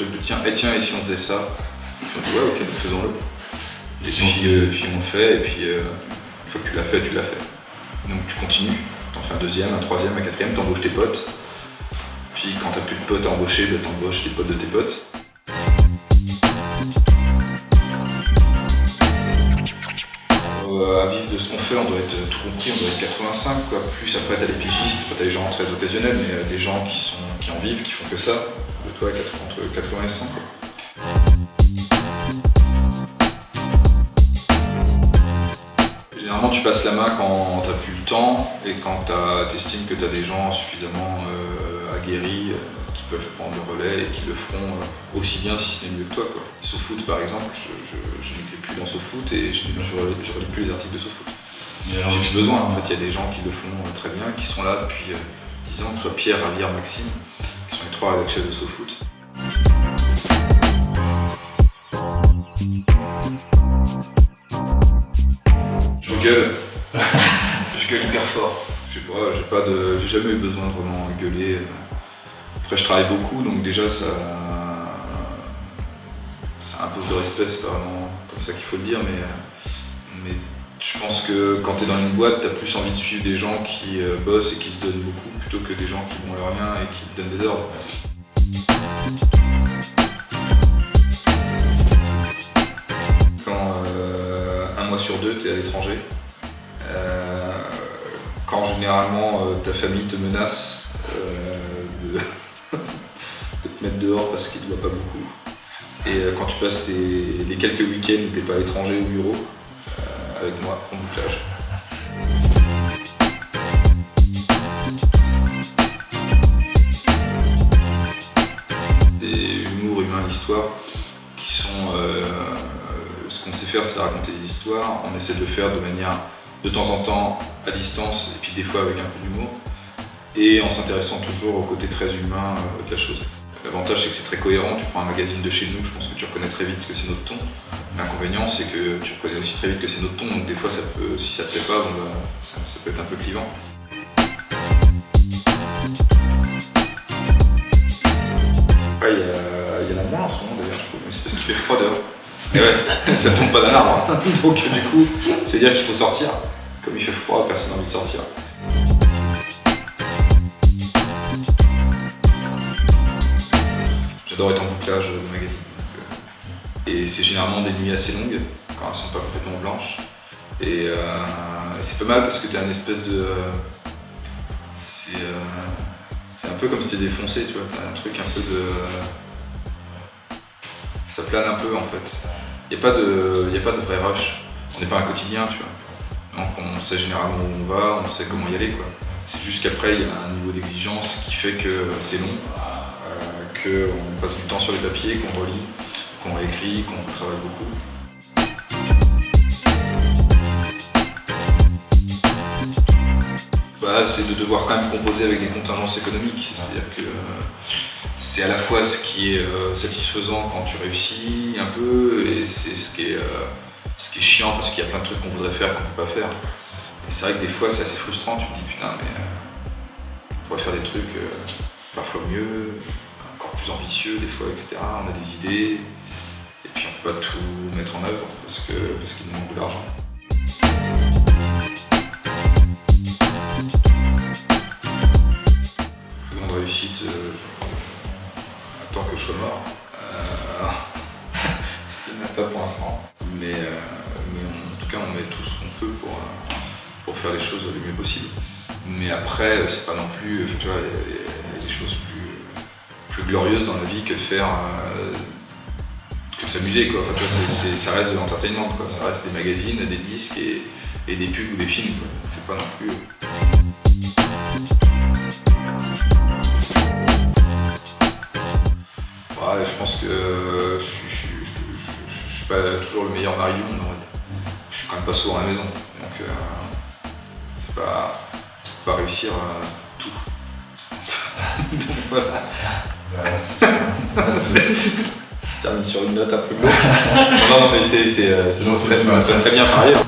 truc de tiens, et si on faisait ça? Et on dit ouais, ok, nous faisons-le. Et puis on le fait, et puis une fois que tu l'as fait, tu l'as fait. Donc tu continues, t'en fais un deuxième, un troisième, un quatrième, t'embauches tes potes. Puis quand t'as plus de potes à embaucher, bah, t'embauches les potes de tes potes. À vivre de ce qu'on fait, on doit être tout compris, on doit être 85 quoi. Plus après t'as les pigistes, t'as les gens très occasionnels, mais des gens qui en vivent, qui font que ça. De toi, entre 80 et 100 quoi. Généralement tu passes la main quand t'as plus le temps et quand t'estimes que t'as des gens suffisamment aguerris qui peuvent prendre le relais et qui le feront aussi bien si ce n'est mieux que toi quoi. SoFoot par exemple, je n'écris plus dans SoFoot et je relis plus les articles de SoFoot. J'ai plus besoin, en fait il y a des gens qui le font très bien, qui sont là depuis 10 ans, que ce soit Pierre, Ravière, Maxime, qui sont les 3 rédacteurs de SoFoot. Je gueule hyper fort. Je sais pas, j'ai jamais eu besoin de vraiment gueuler. Après je travaille beaucoup donc déjà ça impose le respect, c'est pas vraiment comme ça qu'il faut le dire, mais je pense que quand t'es dans une boîte, t'as plus envie de suivre des gens qui bossent et qui se donnent beaucoup plutôt que des gens qui vont à rien et qui te donnent des ordres. Quand un mois sur 2 t'es à l'étranger, quand généralement ta famille te menace de te mettre dehors parce qu'ils te voient pas beaucoup, et quand tu passes les quelques week-ends où t'es pas à l'étranger au bureau, avec moi en bouclage. Des humour, humain, l'histoire, qui sont... ce qu'on sait faire, c'est de raconter des histoires. On essaie de le faire de manière, de temps en temps, à distance, et puis des fois avec un peu d'humour, et en s'intéressant toujours au côté très humain de la chose. L'avantage, c'est que c'est très cohérent. Tu prends un magazine de chez nous, je pense que tu reconnais très vite que c'est notre ton. L'inconvénient, c'est que tu reconnais aussi très vite que c'est notre ton, donc des fois, si ça te plaît pas, ça peut être un peu clivant. Après, il y en a moins en ce moment d'ailleurs, je trouve, mais c'est parce qu'il fait froid dehors. Et ouais, ça tombe pas d'un arbre, hein. Donc du coup, ça veut dire qu'il faut sortir. Comme il fait froid, personne n'a envie de sortir. J'adore être en bouclage de magazine. Et c'est généralement des nuits assez longues, quand elles sont pas complètement blanches. Et c'est pas mal parce que t'as une espèce de... c'est un peu comme si t'étais défoncé, tu vois. T'as un truc un peu de... Ça plane un peu en fait. Y a pas de vrai rush. On n'est pas un quotidien, tu vois. Donc on sait généralement où on va, on sait comment y aller, quoi. C'est juste qu'après il y a un niveau d'exigence qui fait que c'est long, qu'on passe du temps sur les papiers, qu'on relit, qu'on réécrit, qu'on travaille beaucoup. C'est de devoir quand même composer avec des contingences économiques, c'est-à-dire que c'est à la fois ce qui est satisfaisant quand tu réussis un peu, et c'est ce qui est chiant parce qu'il y a plein de trucs qu'on voudrait faire qu'on peut pas faire. Et c'est vrai que des fois c'est assez frustrant, tu te dis putain mais on pourrait faire des trucs parfois mieux, encore plus ambitieux des fois, etc. On a des idées, et puis on peut pas tout mettre en œuvre parce qu'il nous manque de l'argent. Plus grande réussite, tant que je sois mort, il n'y en a pas pour l'instant. Mais en tout cas, on met tout ce qu'on peut pour faire les choses le mieux possible. Mais après, c'est pas non plus, tu vois, il y a des choses plus glorieuses dans la vie que de faire, que de s'amuser, quoi. Enfin, tu vois, ça reste de l'entertainment, quoi. Ça reste des magazines, des disques et des pubs ou des films, quoi. C'est pas non plus. Ouais, je pense que je suis pas toujours le meilleur mari du monde, on va dire. Je suis quand même pas souvent à la maison, donc c'est pas réussir tout. Donc voilà. Termine sur une note un peu lourde. Non mais ça se passe très bien par ailleurs.